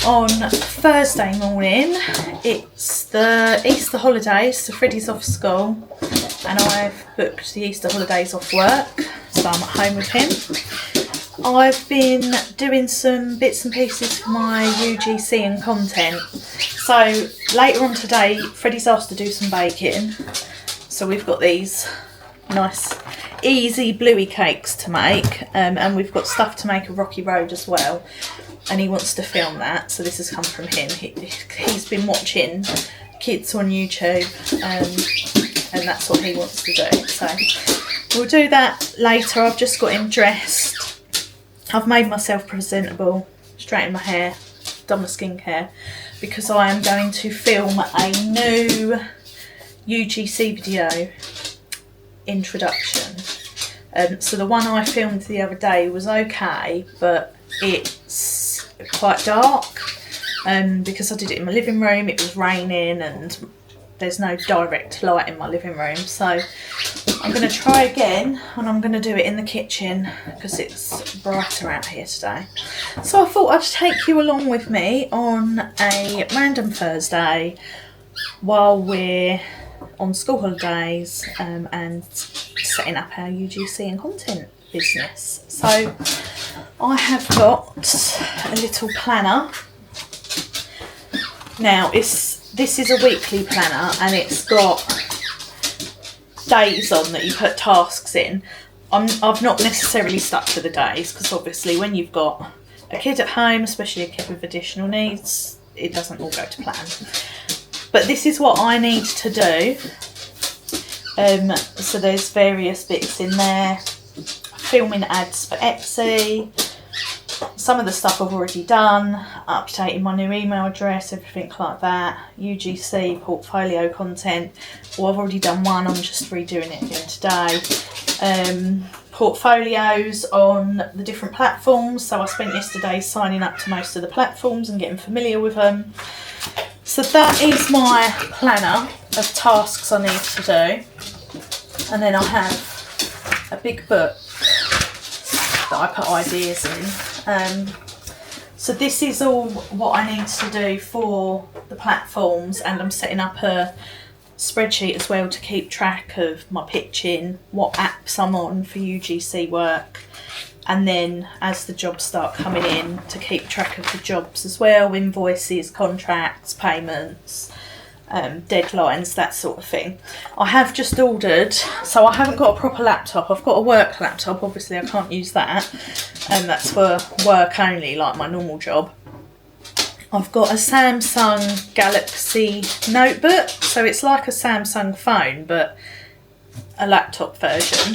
on Thursday morning. It's the Easter holidays, so Freddie's off school and I've booked the Easter holidays off work, so I'm at home with him. I've been doing some bits and pieces for my UGC and content. So later on today, Freddie's asked to do some baking. So we've got these nice easy bluey cakes to make, and we've got stuff to make a rocky road as well, and he wants to film that, so this has come from him. He's been watching kids on YouTube, and that's what he wants to do, so we'll do that later. I've just got him dressed, I've made myself presentable, straightened my hair, done my skincare, because I am going to film a new UGC video introduction. So the one I filmed the other day was okay, but it's quite dark, because I did it in my living room. It was raining and there's no direct light in my living room, so I'm going to try again, and I'm going to do it in the kitchen because it's brighter out here today. So I thought I'd take you along with me on a random Thursday while we're on school holidays, and setting up our UGC and content business. So I have got a little planner. Now this is a weekly planner, and it's got days on that you put tasks in. I've not necessarily stuck to the days, because obviously when you've got a kid at home, especially a kid with additional needs, it doesn't all go to plan. But this is what I need to do. So there's various bits in there. Filming ads for Etsy. Some of the stuff I've already done. Updating my new email address, everything like that. UGC, portfolio content. Well, I've already done one, I'm just redoing it again today. Portfolios on the different platforms. So I spent yesterday signing up to most of the platforms and getting familiar with them. So that is my planner of tasks I need to do. And then I have a big book that I put ideas in. So this is all what I need to do for the platforms, and I'm setting up a spreadsheet as well to keep track of my pitching, what apps I'm on for UGC work, and then as the jobs start coming in, to keep track of the jobs as well, invoices, contracts, payments, deadlines, that sort of thing. I have just ordered, so I haven't got a proper laptop. I've got a work laptop, obviously I can't use that, and that's for work only, like my normal job. I've got a Samsung Galaxy notebook, so it's like a Samsung phone but a laptop version.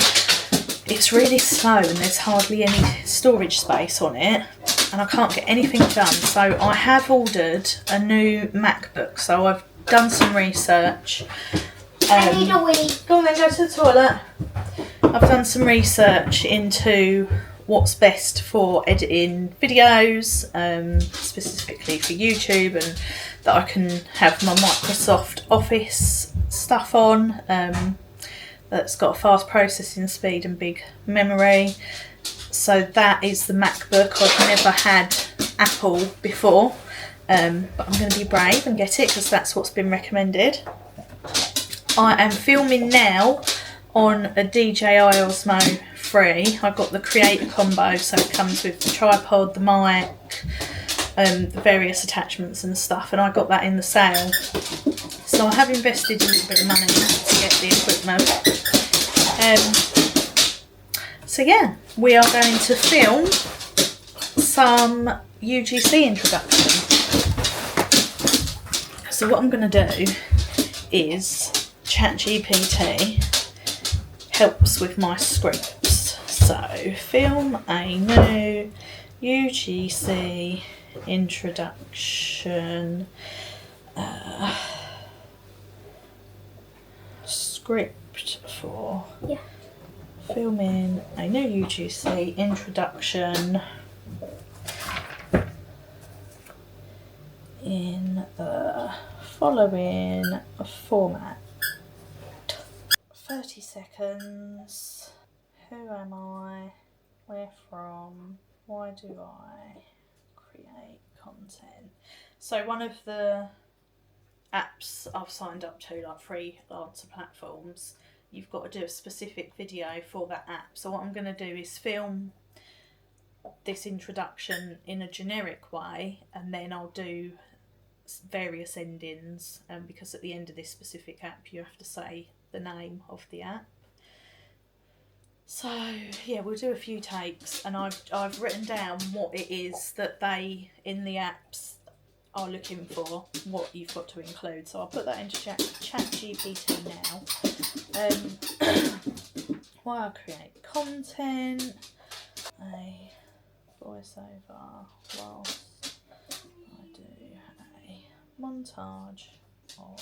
It's really slow and there's hardly any storage space on it, and I can't get anything done. So I have ordered a new MacBook. So I've done some research. I need a wee. Go on then, go to the toilet. I've done some research into what's best for editing videos, specifically for YouTube, and that I can have my Microsoft Office stuff on. That's got a fast processing speed and big memory. So that is the MacBook. I've never had Apple before, but I'm going to be brave and get it because that's what's been recommended. I am filming now on a DJI Osmo 3. I got the creator combo, so it comes with the tripod, the mic, the various attachments and stuff, and I got that in the sale. So I have invested a little bit of money to get the equipment. So yeah, we are going to film some UGC introduction. So what I'm going to do is ChatGPT helps with my scripts. So film a new UGC introduction script for filming a new UGC introduction in the following format. 30 seconds. Who am I? Where from? Why do I create content. So one of the apps I've signed up to, like freelancer platforms, you've got to do a specific video for that app. So what I'm going to do is film this introduction in a generic way, and then I'll do various endings, because at the end of this specific app you have to say the name of the app. So yeah, we'll do a few takes, and I've written down what it is that they in the apps are looking for, what you've got to include. So I'll put that into ChatGPT now. While I create content, a voiceover whilst I do a montage of...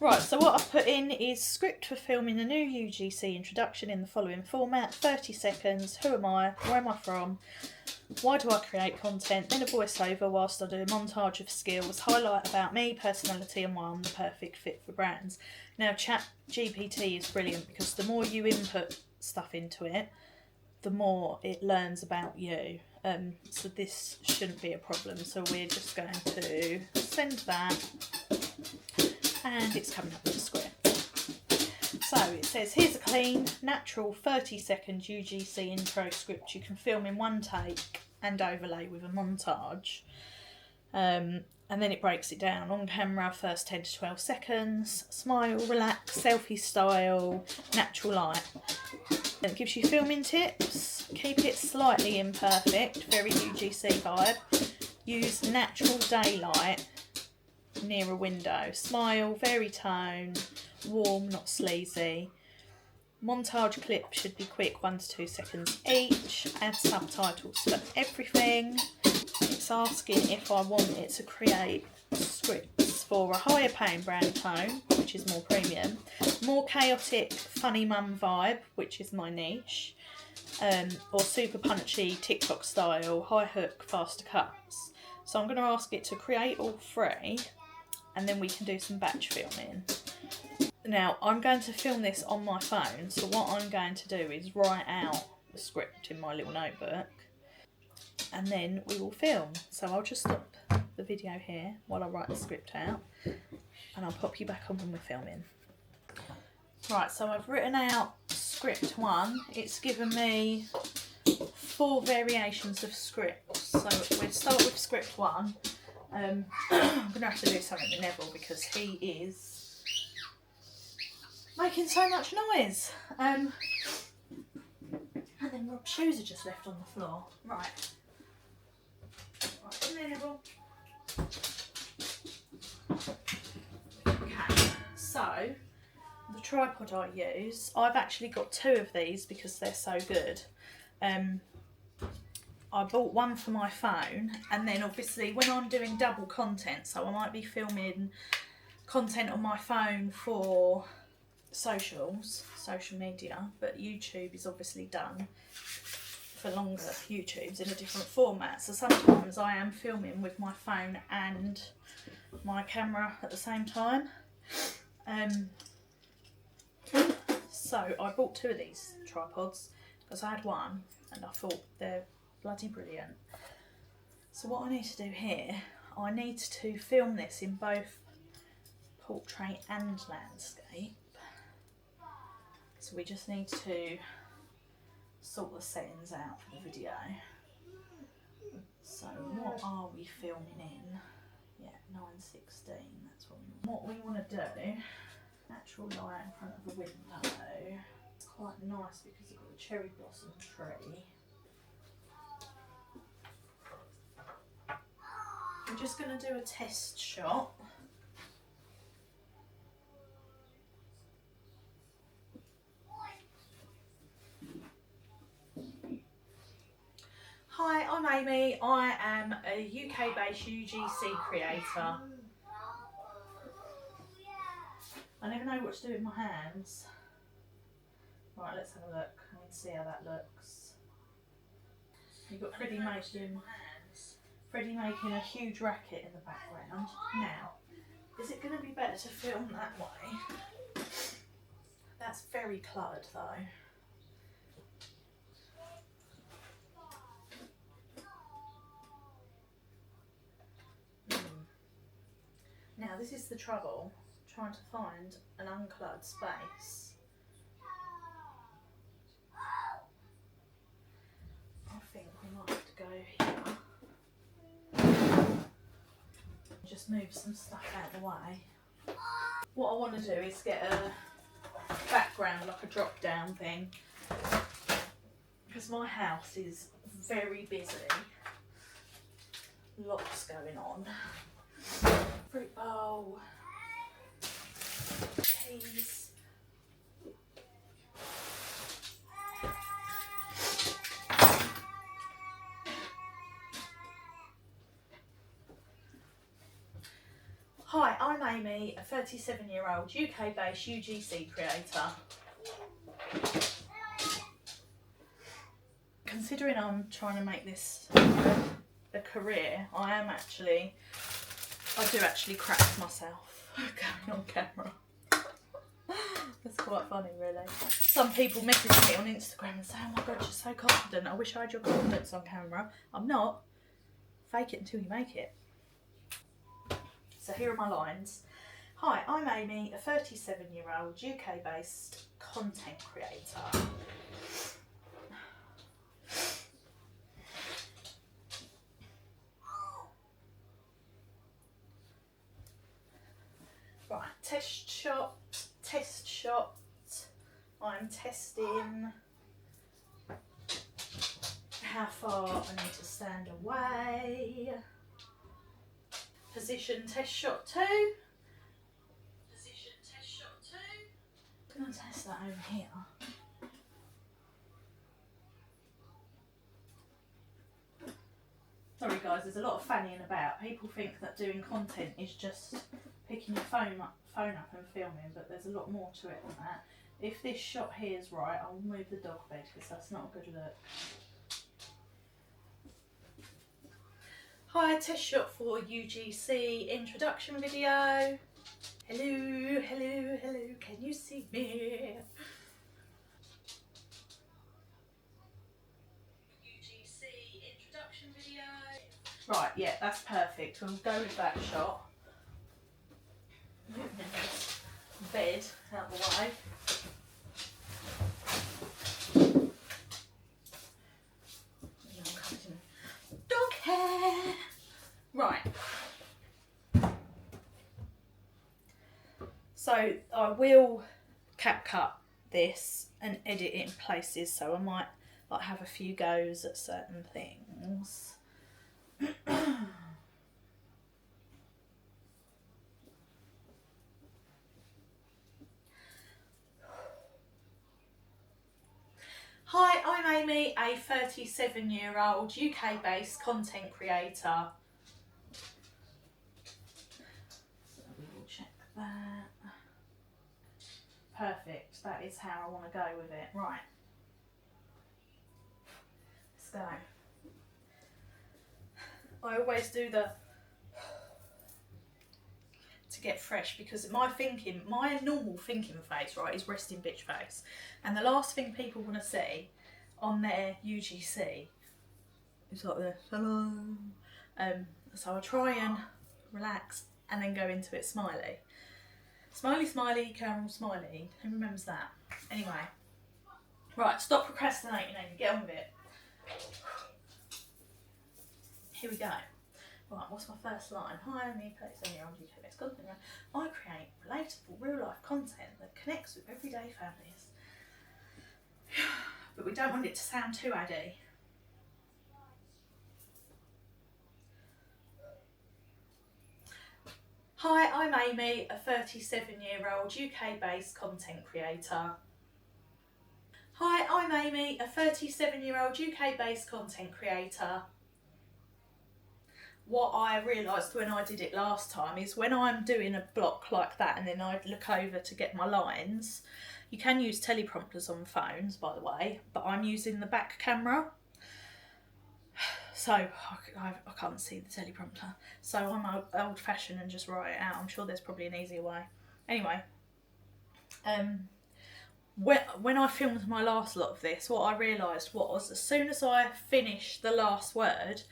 Right, so what I've put in is script for filming the new UGC introduction in the following format: 30 seconds, who am I, where am I from, why do I create content, then a voiceover whilst I do a montage of skills, highlight about me, personality, and why I'm the perfect fit for brands. Now, ChatGPT is brilliant because the more you input stuff into it, the more it learns about you. So this shouldn't be a problem. So we're just going to send that, and it's coming up with a script. So it says, here's a clean, natural 30-second UGC intro script you can film in one take and overlay with a montage. And then it breaks it down. On camera, first 10 to 12 seconds, smile, relax, selfie style, natural light. Then it gives you filming tips. Keep it slightly imperfect, very UGC vibe. Use natural daylight near a window. Smile, vary tone, warm, not sleazy. Montage clip should be quick, 1 to 2 seconds each. Add subtitles for everything. It's asking if I want it to create scripts for a higher paying brand tone, which is more premium, more chaotic, funny mum vibe, which is my niche, or super punchy TikTok style, high hook, faster cuts. So I'm going to ask it to create all three, and then we can do some batch filming. Now, I'm going to film this on my phone, so what I'm going to do is write out the script in my little notebook, and then we will film. So I'll just stop the video here while I write the script out, and I'll pop you back on when we're filming. Right, so I've written out script 1. It's given me 4 variations of scripts. So we'll start with script 1. I'm going to have to do something with Neville because he is making so much noise. And then Rob's shoes are just left on the floor. Right. Right, come here, Neville. Okay, so the tripod I use, I've actually got 2 of these because they're so good. I bought one for my phone, and then obviously when I'm doing double content, so I might be filming content on my phone for social media, but YouTube is obviously done for longer YouTubes in a different format. So sometimes I am filming with my phone and my camera at the same time. So I bought 2 of these tripods because I had one and I thought they're bloody brilliant. So what I need to do here, I need to film this in both portrait and landscape. So we just need to sort the settings out for the video. So what are we filming in? Yeah, 9:16, that's what we want. What we want to do, natural light in front of a window. It's quite nice because it's got a cherry blossom tree. I'm just going to do a test shot. Hi, I'm Amy. I am a UK-based UGC creator. I never know what to do with my hands. Right, let's have a look. I need to see how that looks. You've got Freddie making a huge racket in the background. Now, is it going to be better to film that way? That's very cluttered though. Now this is the trouble, trying to find an uncluttered space. I think we might have to go here. Just move some stuff out of the way. What I want to do is get a background, like a drop down thing, because my house is very busy. Lots going on. Fruit bowl, cheese. Hi, I'm Amy, a 37-year-old UK-based UGC creator. Considering I'm trying to make this a career, I do actually crack myself going on camera. That's quite funny, really. Some people message me on Instagram and say, oh my god, you're so confident. I wish I had your confidence on camera. I'm not. Fake it until you make it. So here are my lines. Hi, I'm Amy, a 37-year-old UK-based content creator. Right, test shot. I'm testing how far I need to stand away. Position test shot 2. I'm going to test that over here. Sorry guys, there's a lot of fannying about. People think that doing content is just picking your phone up and filming, but there's a lot more to it than that. If this shot here is right, I'll move the dog bed because that's not a good look. Hi, test shot for UGC introduction video. Hello, hello, hello, can you see me? UGC introduction video. Right, yeah, that's perfect. We'll go with that shot. Bed out the way. Dog hair. Right. So I will cut this and edit it in places, so I might like have a few goes at certain things. Hi, I'm Amy, a 37-year-old UK-based content creator. So we will check that. Perfect, that is how I want to go with it. Right, let's go. I always do the to get fresh, because my normal thinking face, right, is resting bitch face, and the last thing people want to see on their UGC is like the hello. So I try and relax and then go into it smiley. Smiley, smiley, Carol, smiley. Who remembers that? Anyway, right, stop procrastinating and get on with it. Here we go. Right, what's my first line? Hi, I'm me, 37-year-old UK-based content creator. I create relatable, real-life content that connects with everyday families. But we don't want it to sound too addy. Hi, I'm Amy, a 37-year-old UK-based content creator. Hi, I'm Amy, a 37-year-old UK-based content creator. What I realised when I did it last time is when I'm doing a block like that and then I look over to get my lines, you can use teleprompters on phones, by the way, but I'm using the back camera. So I can't see the teleprompter. So I'm old fashioned and just write it out. I'm sure there's probably an easier way. Anyway, when I filmed my last lot of this, what I realised was as soon as I finished the last word,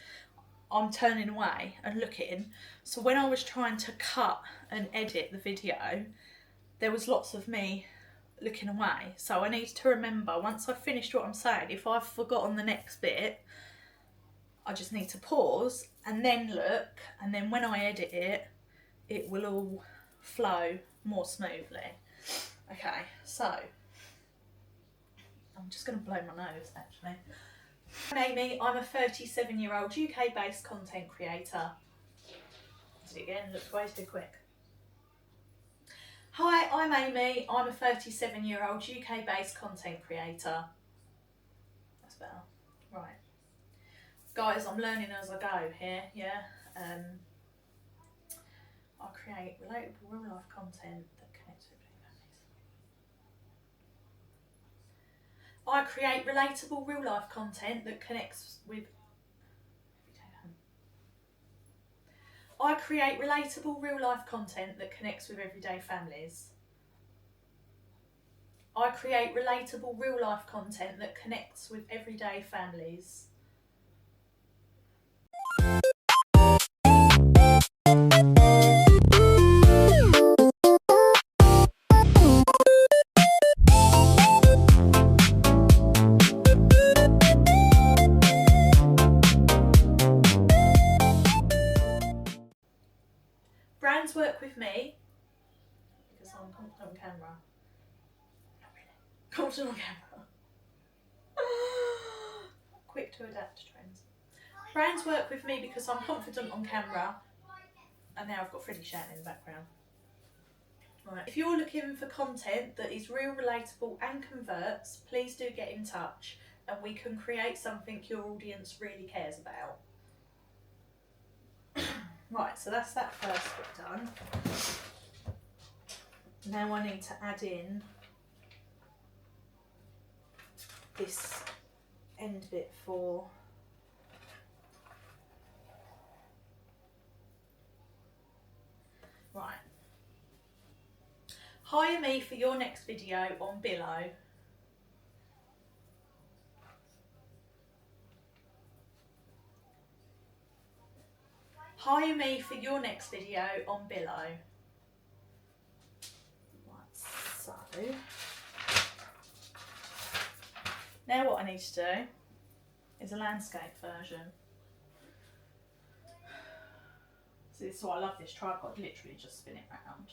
I'm turning away and looking. So when I was trying to cut and edit the video, there was lots of me looking away. So I need to remember, once I've finished what I'm saying, if I've forgotten the next bit, I just need to pause and then look, and then when I edit it, it will all flow more smoothly. Okay, so I'm just going to blow my nose actually. I'm Amy, I'm a 37-year-old UK-based content creator. Did it again, looks way too quick. Hi, I'm Amy, I'm a 37-year-old UK-based content creator. That's better. Right. Guys, I'm learning as I go here, yeah. I create relatable real life content that connects with families. I create relatable real life content that connects with I create relatable real life content that connects with everyday families. I create relatable real life content that connects with everyday families. Brands work with me because I'm confident on camera. Not really. Confident on camera. Quick to adapt to trends. Brands work with me because I'm confident on camera. And now I've got Freddie shouting in the background. Right. If you're looking for content that is real, relatable and converts, please do get in touch and we can create something your audience really cares about. Right, so that's that first bit done. Now I need to add in this end bit for right. Hire me for your next video on Billo. Hire me for your next video on Billo. Right, so now what I need to do is a landscape version. So this is why I love this tripod, literally just spin it round.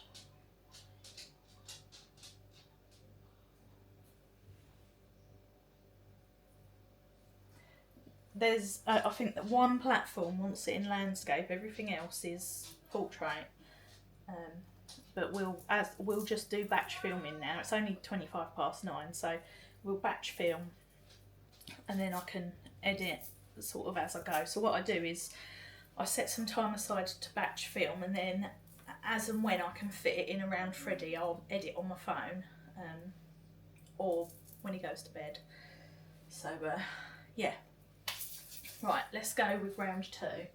There's, I think that one platform wants it in landscape, everything else is portrait. But we'll just do batch filming now. It's only 9:25, so we'll batch film and then I can edit sort of as I go. So what I do is I set some time aside to batch film, and then as and when I can fit it in around Freddie, I'll edit on my phone or when he goes to bed. So yeah. Right, let's go with round 2. Am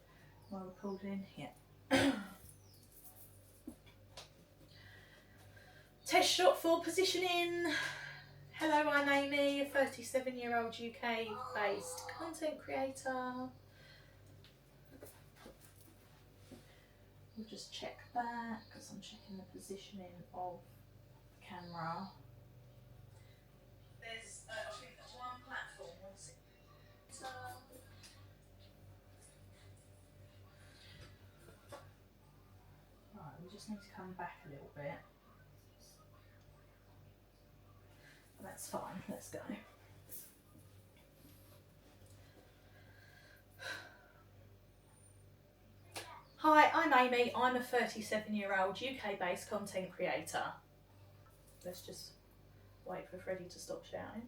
I recording? Yeah. Test shot for positioning. Hello, I'm Amy, a 37-year-old UK-based content creator. We'll just check that because I'm checking the positioning of the camera. There's, I think there's one platform. What's it? Right, we just need to come back a little bit. That's fine, let's go. Hi, I'm Amy, I'm a 37-year-old UK-based content creator. Let's just wait for Freddie to stop shouting.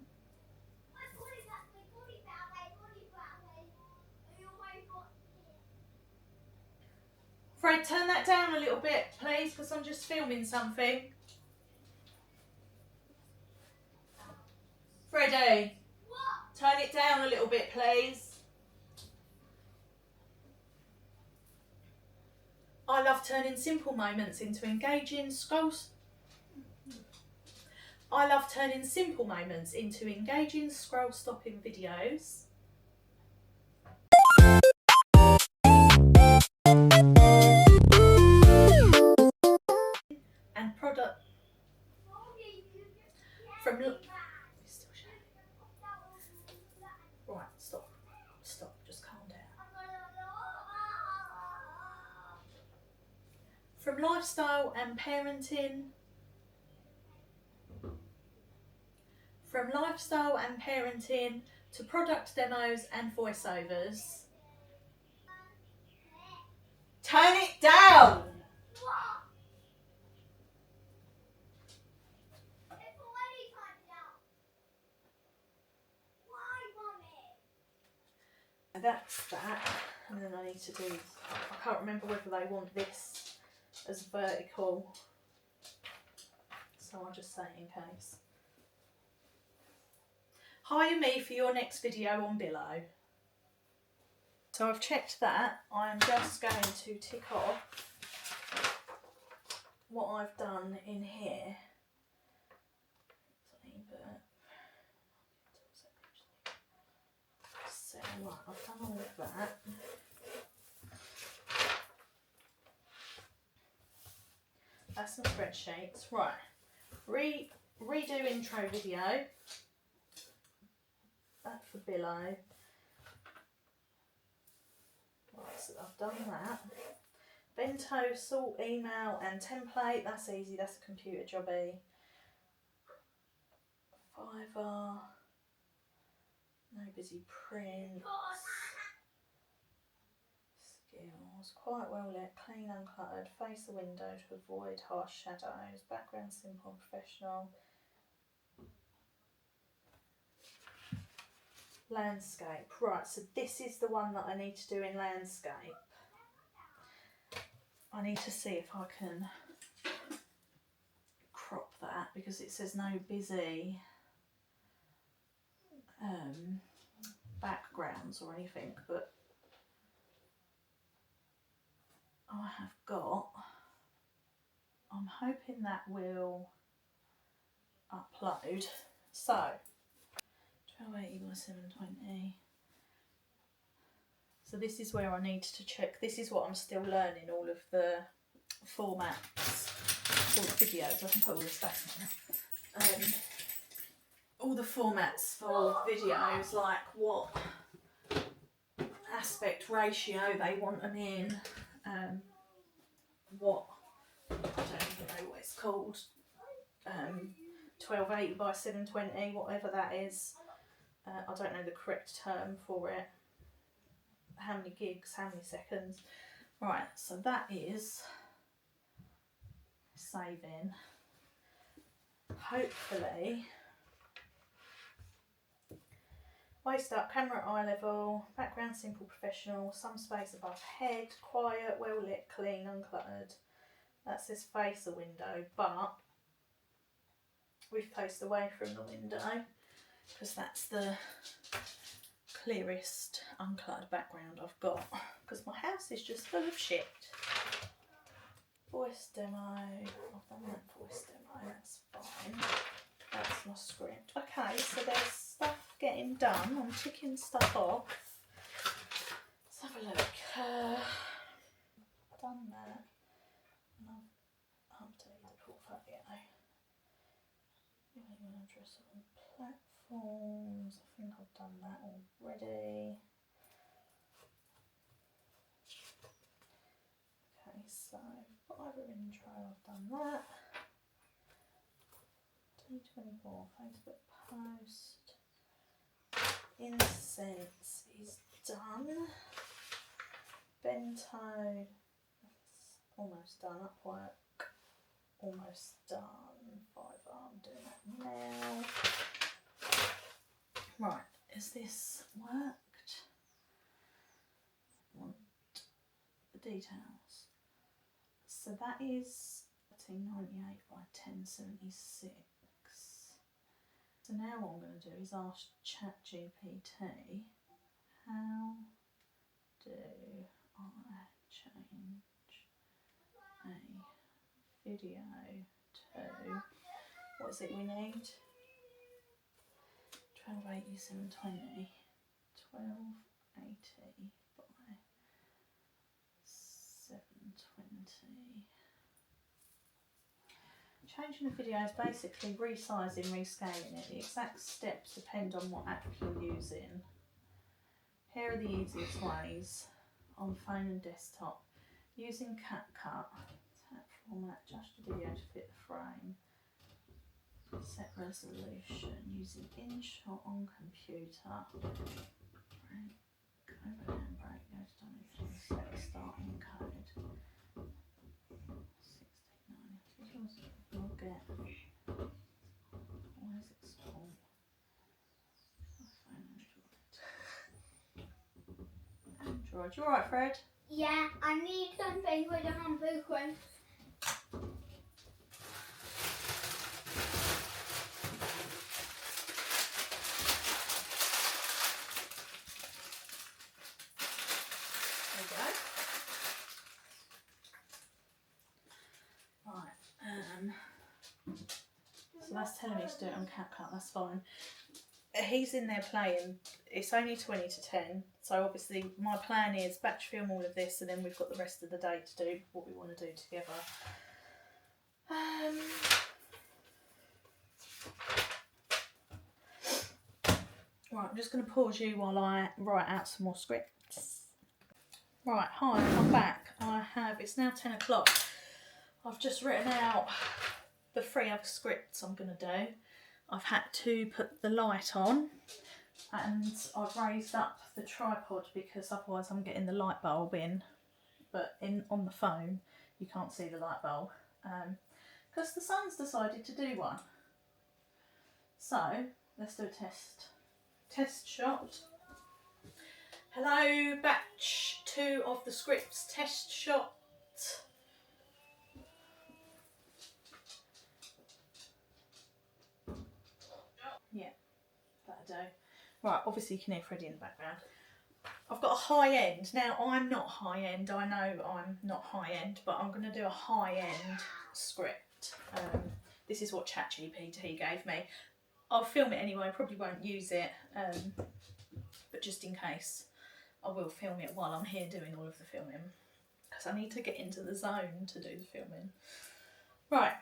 Fred, turn that down a little bit, please, because I'm just filming something. Freddie, what? Turn it down a little bit, please. I love turning simple moments into engaging scroll stopping videos. From it's still showing. Right, stop, just calm down. From lifestyle and parenting. From lifestyle and parenting to product demos and voiceovers. Turn it down! That's that, and then I need to do, I can't remember whether they want this as vertical, so I'll just say in case. Hire me for your next video on Billow. So I've checked that. I'm just going to tick off what I've done in here. So right, I've done all of that. That's some spreadsheets. Right, redo intro video. That for Billow. Right, so I've done that. Bento, sort, email and template. That's easy, that's a computer jobby. Fiverr. No busy prints. Skills. Quite well lit, clean, uncluttered. Face the window to avoid harsh shadows. Background simple and professional. Landscape. Right, so this is the one that I need to do in landscape. I need to see if I can crop that because it says no busy backgrounds or anything, but I have got, I'm hoping that will upload. So 1280 by 720. So this is where I need to check. This is what I'm still learning, all of the formats for the videos. I can put all this back in. All the formats for videos, like what aspect ratio they want them in, what, I don't even know what it's called, 1280 by 720, whatever that is. I don't know the correct term for it. How many gigs, how many seconds. Right, so that is saving. Hopefully, waist up, camera at eye level, background simple professional, some space above head, quiet, well lit, clean, uncluttered. That says face a window, but we've faced away from the window because that's the clearest uncluttered background I've got because my house is just full of shit. Voice demo, I've done that voice demo, that's fine. That's my script. Okay, so there's stuff getting done. I'm ticking stuff off. Let's have a look. Done that. And I've updated the portfolio. Email address on platforms. I think I've done that already. Okay, so Fiverr intro, I've done that. D24 Facebook post. Incense is done. Bento, that's almost done. Upwork, almost done. Fiverr, I'm doing that now. Right, is this worked? Want the details. So that is 1398 by 1076. So now what I'm going to do is ask ChatGPT, how do I change a video to, what is it we need? 1280 720, 1280 by 720. Changing the video is basically resizing, rescaling it. The exact steps depend on what app you're using. Here are the easiest ways on phone and desktop. Using CapCut, tap format, adjust the video to fit the frame. Set resolution, using InShot on computer. Break, go down, break, go to dimensions, set the start encode. 69, you'll get, where's export? Android. You alright, Fred? Yeah, I need something for the hamburger. There we go. Right, so that's telling me to do it on CapCut, that's fine. He's in there playing. It's only 20 to 10, so obviously my plan is batch film all of this and then we've got the rest of the day to do what we want to do together. Right, I'm just going to pause you while I write out some more scripts. Right, hi, I'm back. It's now 10 o'clock. I've just written out the 3 other scripts I'm going to do. I've had to put the light on and I've raised up the tripod because otherwise I'm getting the light bulb in, but on the phone you can't see the light bulb because the sun's decided to do one. So let's do a test shot. Hello, batch 2 of the scripts, test shot. Yeah, that'll do. Right, obviously you can hear Freddie in the background. I've got a high end. Now, I'm not high end. I know I'm not high end, but I'm going to do a high end script. This is what ChatGPT gave me. I'll film it anyway. I probably won't use it, but just in case, I will film it while I'm here doing all of the filming because I need to get into the zone to do the filming. Right.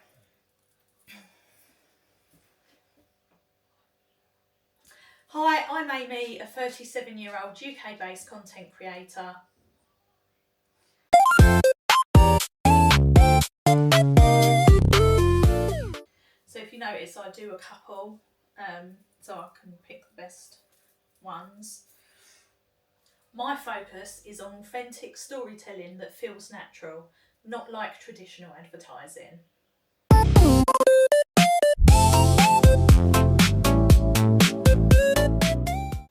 Hi, I'm Amy, a 37-year-old UK-based content creator. So if you notice, I do a couple, so I can pick the best ones. My focus is on authentic storytelling that feels natural, not like traditional advertising.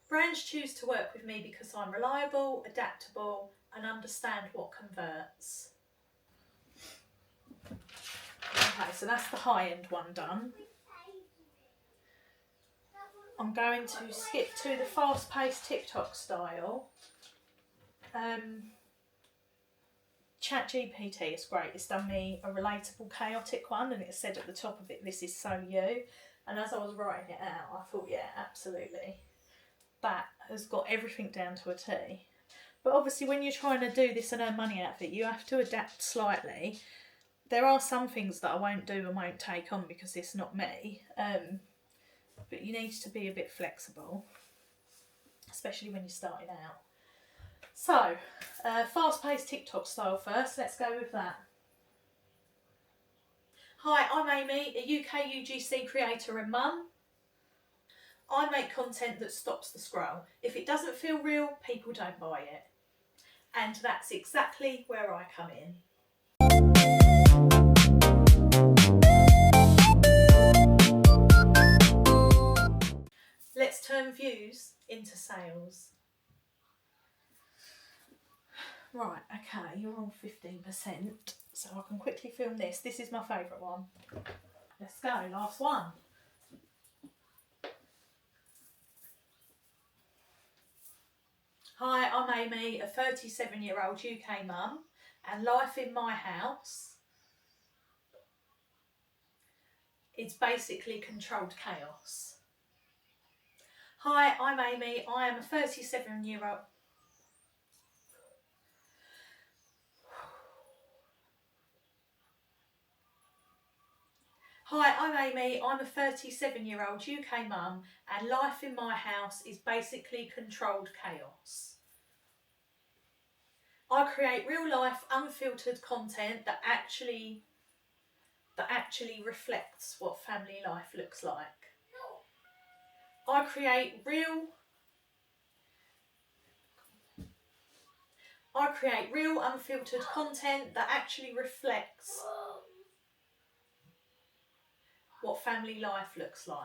Brands choose to work with me because I'm reliable, adaptable, and understand what converts. Okay, so that's the high-end one done. I'm going to skip to the fast-paced TikTok style. ChatGPT is great. It's done me a relatable, chaotic one, and it said at the top of it, "This is so you." And as I was writing it out, I thought, yeah, absolutely. That has got everything down to a T. But obviously when you're trying to do this and earn money out of it, you have to adapt slightly. There are some things that I won't do and won't take on because it's not me. But you need to be a bit flexible, especially when you're starting out. So, fast-paced TikTok style first. Let's go with that. Hi, I'm Amy, a UK UGC creator and mum. I make content that stops the scroll. If it doesn't feel real, people don't buy it. And that's exactly where I come in. Let's turn views into sales. Right, okay, you're on 15%, so I can quickly film this. This is my favourite one. Let's go, last one. Hi, I'm Amy, a 37-year-old UK mum, and life in my house is basically controlled chaos. Hi, I'm Amy, I am a 37-year-old... Hi, I'm Amy. I'm a 37-year-old UK mum, and life in my house is basically controlled chaos. I create real life, unfiltered content that actually reflects what family life looks like. I create real, unfiltered content that actually reflects what family life looks like.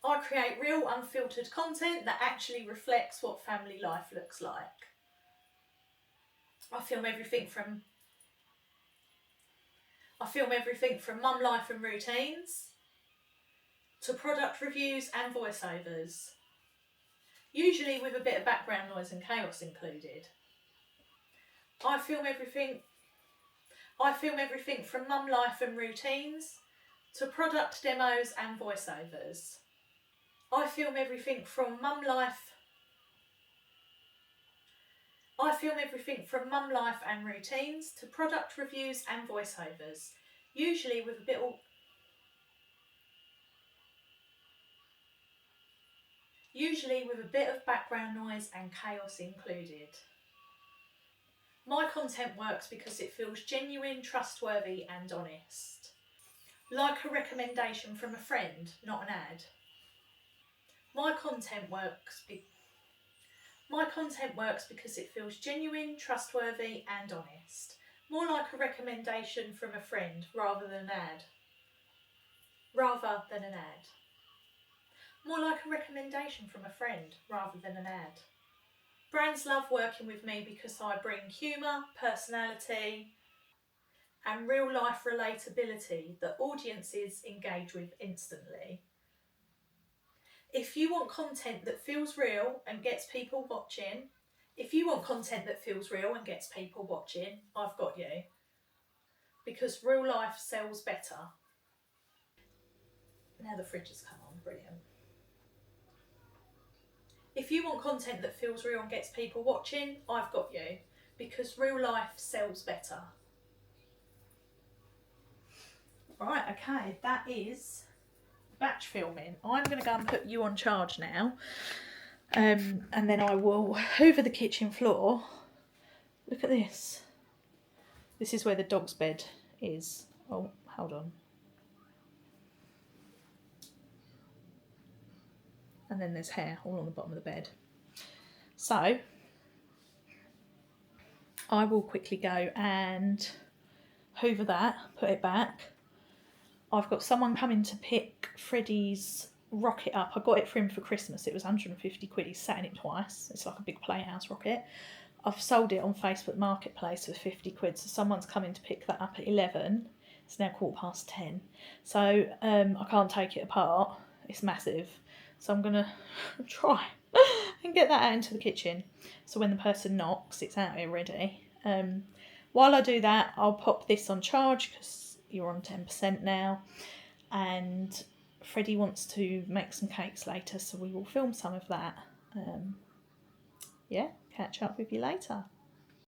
I create real, unfiltered content that actually reflects what family life looks like. I film everything from mum life and routines to product reviews and voiceovers, usually with a bit of background noise and chaos included. I film everything from mum life and routines to product demos and voiceovers. I film everything from mum life and routines to product reviews and voiceovers, usually with a bit of background noise and chaos included. My content works because it feels genuine, trustworthy and honest. Like a recommendation from a friend, not an ad. My content works because it feels genuine, trustworthy and honest. More like a recommendation from a friend rather than an ad. More like a recommendation from a friend rather than an ad. Brands love working with me because I bring humour, personality and real life relatability that audiences engage with instantly. If you want content that feels real and gets people watching, I've got you. Because real life sells better. Now the fridge has come on, brilliant. If you want content that feels real and gets people watching, I've got you. Because real life sells better. Right, okay, that is batch filming. I'm going to go and put you on charge now. And then I will hoover the kitchen floor. Look at this. This is where the dog's bed is. Oh, hold on. And then there's hair all on the bottom of the bed. So I will quickly go and hoover that, put it back. I've got someone coming to pick Freddie's rocket up. I got it for him for Christmas. It was 150 quid. He's sat in it twice. It's like a big Playhouse rocket. I've sold it on Facebook Marketplace for 50 quid. So someone's coming to pick that up at 11. It's now 10:15. So I can't take it apart. It's massive. So I'm going to try and get that out into the kitchen. So when the person knocks, it's out here ready. While I do that, I'll pop this on charge because you're on 10% now. And Freddie wants to make some cakes later, so we will film some of that. Yeah, catch up with you later.